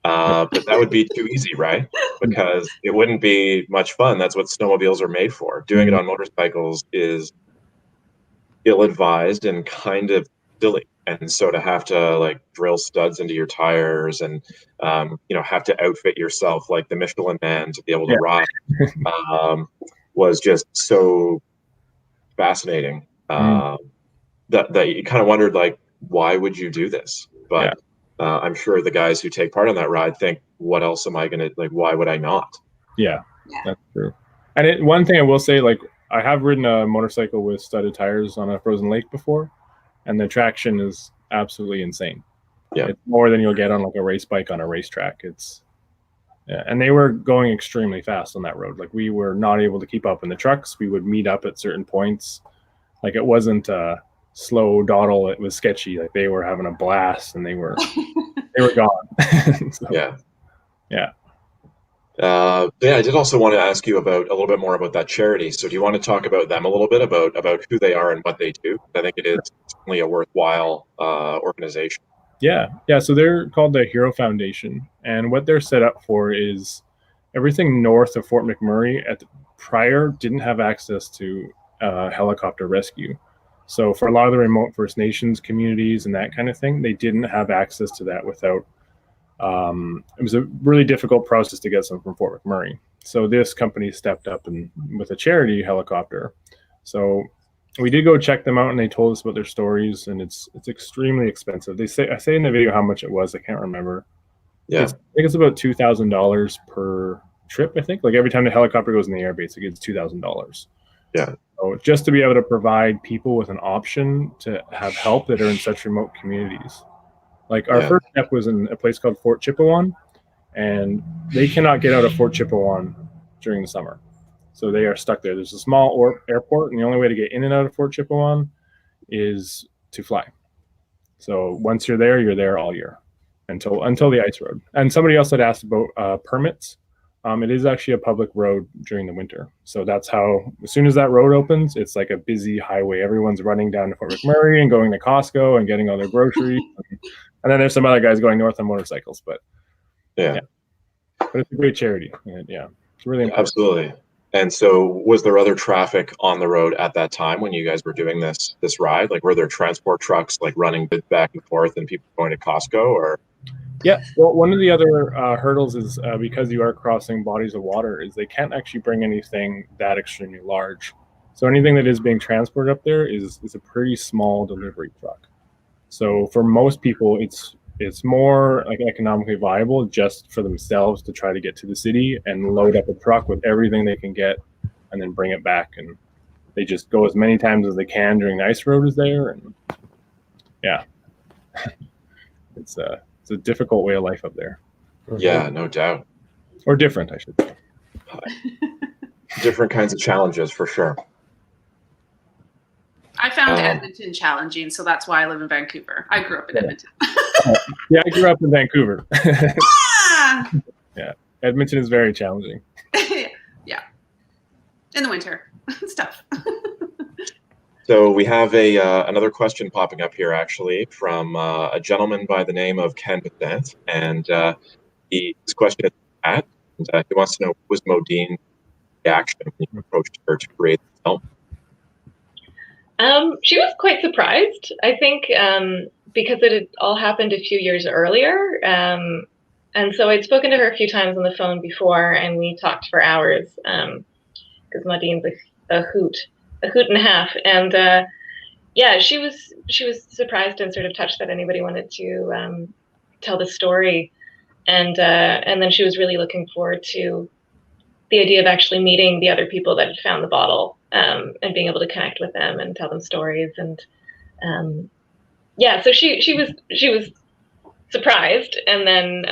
But that would be too easy, right? Because it wouldn't be much fun. That's what snowmobiles are made for. Doing it on motorcycles is ill-advised and kind of silly. And so to have to like drill studs into your tires and have to outfit yourself like the Michelin Man to be able to ride was just so fascinating that you kind of wondered, like, why would you do this? But I'm sure the guys who take part on that ride think, what else am I going to, like, why would I not? Yeah, that's true. And one thing I will say, like, I have ridden a motorcycle with studded tires on a frozen lake before, and the traction is absolutely insane. Yeah. It's more than you'll get on like a race bike on a racetrack. And they were going extremely fast on that road. Like, we were not able to keep up in the trucks. We would meet up at certain points. Like, it wasn't a slow dawdle. It was sketchy. Like, they were having a blast and they were gone. So, yeah. Yeah. I did also want to ask you about a little bit more about that charity. So do you want to talk about them a little bit, about who they are and what they do? I think it is certainly a worthwhile organization. Yeah. So they're called the Hero Foundation, and what they're set up for is everything north of Fort McMurray prior didn't have access to helicopter rescue. So for a lot of the remote First Nations communities and that kind of thing, they didn't have access to that without. It was a really difficult process to get some from Fort McMurray. So this company stepped up and with a charity helicopter. So we did go check them out, and they told us about their stories, and it's extremely expensive. I say in the video how much it was. I can't remember. Yeah, I think it's about $2,000 per trip. I think, like, every time the helicopter goes in the air, basically it's $2,000. Yeah. So just to be able to provide people with an option to have help that are in such remote communities. Like, our first step was in a place called Fort Chipewyan, and they cannot get out of Fort Chipewyan during the summer. So they are stuck there. There's a small airport, and the only way to get in and out of Fort Chipewyan is to fly. So once you're there all year until the ice road. And somebody else had asked about permits. It is actually a public road during the winter. So that's how, as soon as that road opens, it's like a busy highway. Everyone's running down to Fort McMurray and going to Costco and getting all their groceries. And then there's some other guys going north on motorcycles. But yeah. But it's a great charity. And it's really important. Absolutely. And so was there other traffic on the road at that time when you guys were doing this ride? Like, were there transport trucks like running back and forth and people going to Costco, or? Yeah, well, one of the other hurdles is because you are crossing bodies of water, is they can't actually bring anything that extremely large. So anything that is being transported up there is a pretty small delivery truck. So for most people, it's more like economically viable just for themselves to try to get to the city and load up a truck with everything they can get and then bring it back. And they just go as many times as they can during the ice road is there. And yeah, it's a difficult way of life up there. Yeah, no doubt. Or different, I should say. Different kinds of challenges, for sure. I found Edmonton challenging, so that's why I live in Vancouver. I grew up in Edmonton. Yeah, I grew up in Vancouver. Ah! Yeah, Edmonton is very challenging. Yeah, in the winter, it's tough. So we have another question popping up here, actually, from a gentleman by the name of Ken Vincent, and his question is that, and he wants to know, what was Modine's reaction when you approached her to create the film? She was quite surprised, I think, because it had all happened a few years earlier. And so I'd spoken to her a few times on the phone before, and we talked for hours, because Modine's a hoot and a half. And she was surprised and sort of touched that anybody wanted to tell the story. And then she was really looking forward to the idea of actually meeting the other people that had found the bottle, and being able to connect with them and tell them stories. And so she was surprised, and then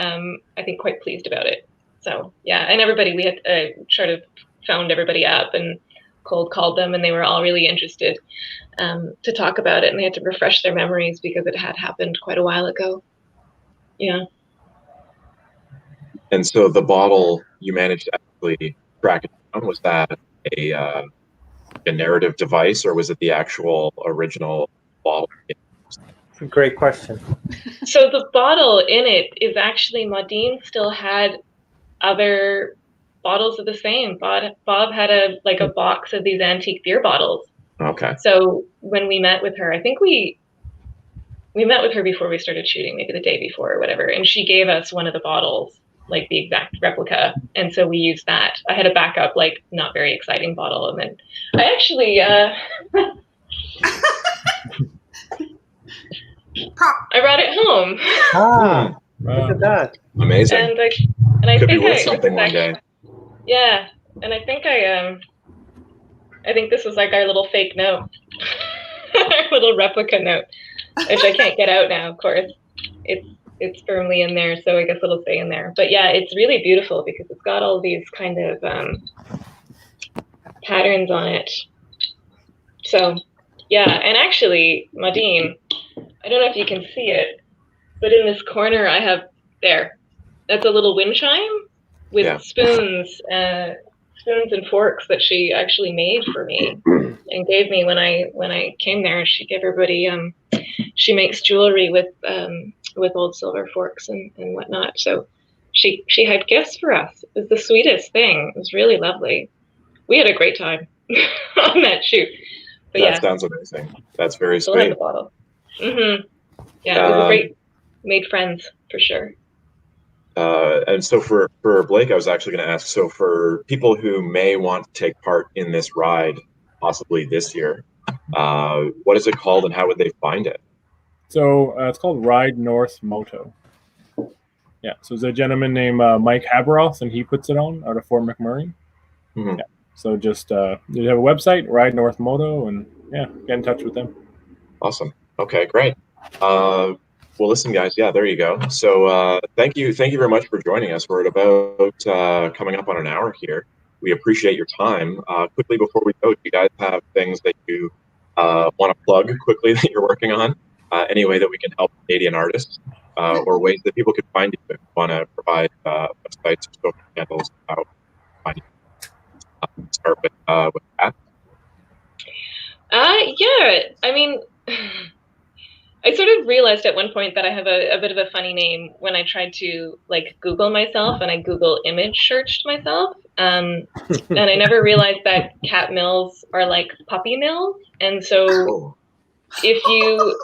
I think quite pleased about it. So yeah, and everybody, we had sort of phoned everybody up and cold called them, and they were all really interested to talk about it, and they had to refresh their memories because it had happened quite a while ago. Yeah. And so the bottle, you managed to actually track it down. Was that a narrative device, or was it the actual original bottle? Great question. So the bottle in it is actually, Modine still had other bottles of the same. Bob had a box of these antique beer bottles. Okay. So when we met with her, I think we met with her before we started shooting, maybe the day before or whatever, and she gave us one of the bottles, like the exact replica, and so we used that. I had a backup, like, not very exciting bottle, and then I actually I brought it home. Ah, look at that. Amazing. And I Could be think worth something one day. Yeah, and I think I think this was like our little fake note, our little replica note, which I can't get out now. Of course, it's firmly in there, so I guess it'll stay in there. But yeah, it's really beautiful because it's got all these kind of patterns on it. So yeah, and actually, Modine, I don't know if you can see it, but in this corner I have that's a little wind chime with spoons and forks that she actually made for me and gave me when I came there. She gave everybody she makes jewelry with old silver forks and whatnot. So she had gifts for us. It was the sweetest thing. It was really lovely. We had a great time on that shoot. But that sounds amazing. That's very still have sweet. the bottle. Mm-hmm. Yeah, it was great. Made friends for sure. And so for Blake, I was actually going to ask, so for people who may want to take part in this ride, possibly this year, what is it called and how would they find it? So it's called Ride North Moto. Yeah, so there's a gentleman named Mike Haberoth, and he puts it on out of Fort McMurray. Mm-hmm. Yeah, so just you have a website, Ride North Moto, and yeah, get in touch with them. Awesome. Okay, great. Well, listen, guys. Yeah, there you go. So thank you very much for joining us. We're at about coming up on an hour here. We appreciate your time. Quickly before we go, do you guys have things that you want to plug quickly that you're working on? Any way that we can help Canadian artists, or ways that people could find you if you want to provide websites or social handles about finding you? Start with that. Yeah. I mean, I sort of realized at one point that I have a bit of a funny name when I tried to like Google myself, and I Google image searched myself. And I never realized that cat mills are like puppy mills. And so if you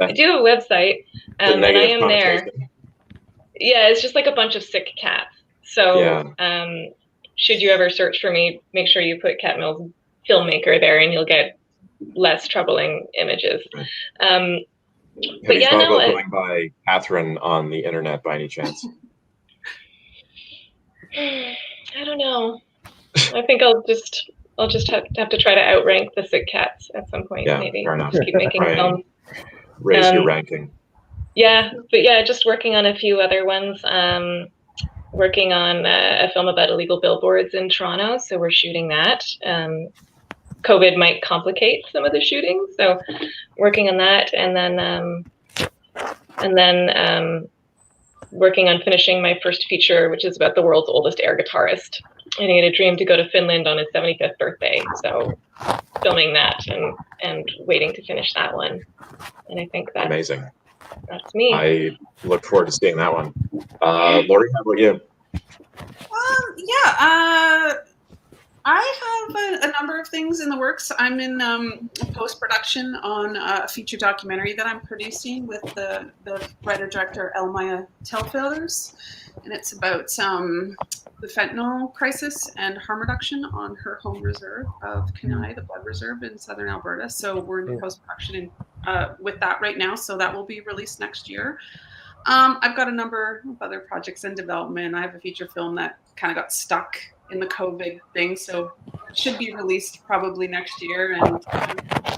I do have a website, and I am there. Yeah, it's just like a bunch of sick cats. So should you ever search for me, make sure you put Cat Mills Filmmaker there, and you'll get less troubling images. Have you thought about going by Catherine on the internet by any chance? I don't know. I think I'll just have to try to outrank the sick cats at some point. Yeah, maybe. fair enough. Just keep making films. Raise your ranking. Yeah, but yeah, just working on a few other ones. Working on a film about illegal billboards in Toronto, so we're shooting that. COVID might complicate some of the shooting, so working on that, and then working on finishing my first feature, which is about the world's oldest air guitarist. And he had a dream to go to Finland on his 75th birthday, so filming that and waiting to finish that one. And I think that's amazing. That's me. I look forward to seeing that one. Lori, how about you? I have a number of things in the works. I'm in post-production on a feature documentary that I'm producing with the writer-director Elmaya Telfelders, and it's about the fentanyl crisis and harm reduction on her home reserve of Kenai, the blood reserve in southern Alberta. So we're in post-production with that right now, so that will be released next year. I've got a number of other projects in development. I have a feature film that kind of got stuck in the COVID thing, so it should be released probably next year. And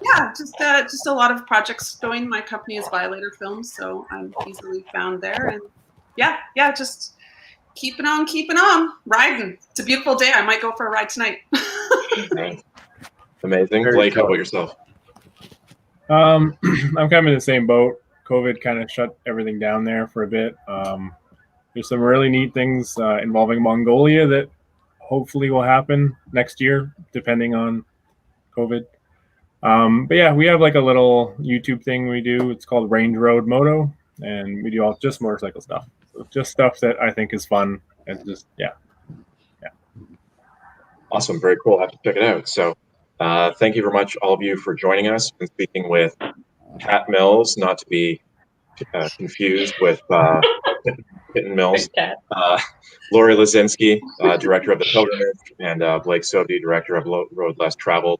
yeah, just a lot of projects going. My company is Violator Films, so I'm easily found there. And yeah, just keeping on, riding. It's a beautiful day. I might go for a ride tonight. Right. Amazing. Very Blake, how cool. about yourself? I'm kind of in the same boat. COVID kind of shut everything down there for a bit. There's some really neat things involving Mongolia that hopefully will happen next year, depending on COVID. But yeah, we have like a little YouTube thing we do. It's called Range Road Moto, and we do all just motorcycle stuff. So just stuff that I think is fun, and just Awesome. Very cool. I have to check it out. So thank you very much, all of you, for joining us and speaking with Kat Mills, not to be confused with Kitten Mills. Lori Lozinski, director of the Pilgrimage, and Blake Sovdi, director of Road Less Traveled.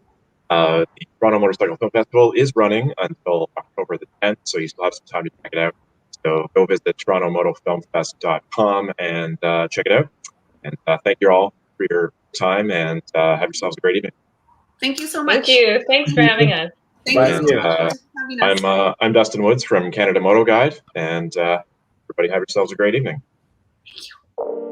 The Toronto Motorcycle Film Festival is running until October the 10th, so you still have some time to check it out. So go visit torontomotofilmfest.com and check it out. And thank you all for your time, and have yourselves a great evening. Thank you so much. Thank you. Thanks for having us. Thank you so much for having us. I'm Dustin Woods from Canada Moto Guide, and everybody have yourselves a great evening. Thank you.